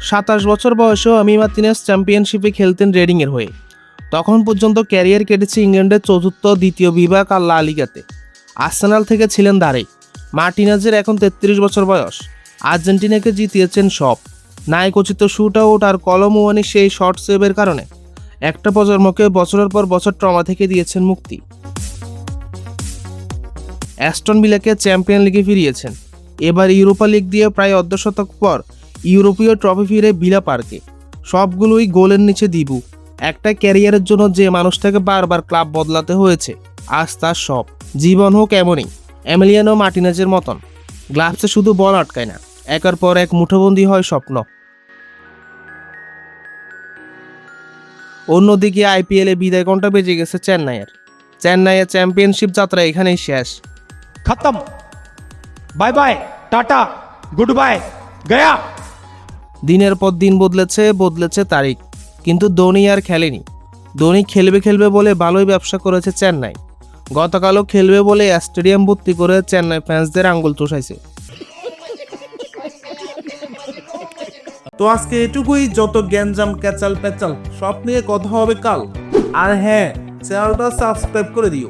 27 বছর বয়সেও Emi Martinez চ্যাম্পিয়নশিপে খেলতেন রেডিংয়ের হয়ে। তখন পর্যন্ত ক্যারিয়ার কেটেছে ইংল্যান্ডের চতুর্থ, দ্বিতীয় বিভাগ আর লা লিগাতে। আর্সেনাল থেকে ছিলেন দাঁড়েই। মার্টিনেজের এখন 33 বছর বয়স। আর্জেন্টিনাকে জিতিয়েছেন সব। নায়কোচিত শুট আউট আর কলমওয়ানি সেই শর্ট সেভের কারণে একটা প্রজন্মকে বছরের পর বছর ট্রমা থেকে দিয়েছেন মুক্তি। অ্যাস্টন ভিলাকে চ্যাম্পিয়ন লিগে ফিরিয়েছেন। এবার ইউরোপা লিগ দিয়ে প্রায় অর্ধশতক পর ইউরোপীয় ট্রফি ফিরে ভিলা পার্কে। সবগুলোই গোলের নিচে দিবু। একটা ক্যারিয়ারের জন্য যে মানুষটাকে বারবার ক্লাব বদলাতে হয়েছে, আজ তার সব। জীবন হোক এমনই, এমিলিয়ানো মার্টিনেজের মতন। গ্লাভসে শুধু বল আটকায় না, একের পর এক মুঠোবন্দি হয় স্বপ্ন। অন্যদিকে আইপিএলে বিদায় ঘণ্টা বেজে গেছে চেন্নাইয়ের চ্যাম্পিয়নশিপ যাত্রা এখানেই শেষ। खत्म, bye bye, ta-ta, goodbye, गया। দিনের পর দিন বদলেছে তারিখ, কিন্তু ধোনি আর খেলেনি। ধোনি খেলবে বলে ভালোই ব্যবসা করেছে চেন্নাই। গতকালও খেলবে বলে স্টেডিয়াম ভর্তি করে চেন্নাই ফ্যান্সদের আঙ্গুল চুষাইছে। তো আজকে এটুকুই। যত গ্যাঞ্জাম ক্যাচাল প্যাচাল সব নিয়ে কথা হবে কাল। আর হ্যাঁ, চ্যানেলটা সাবস্ক্রাইব করে দিও।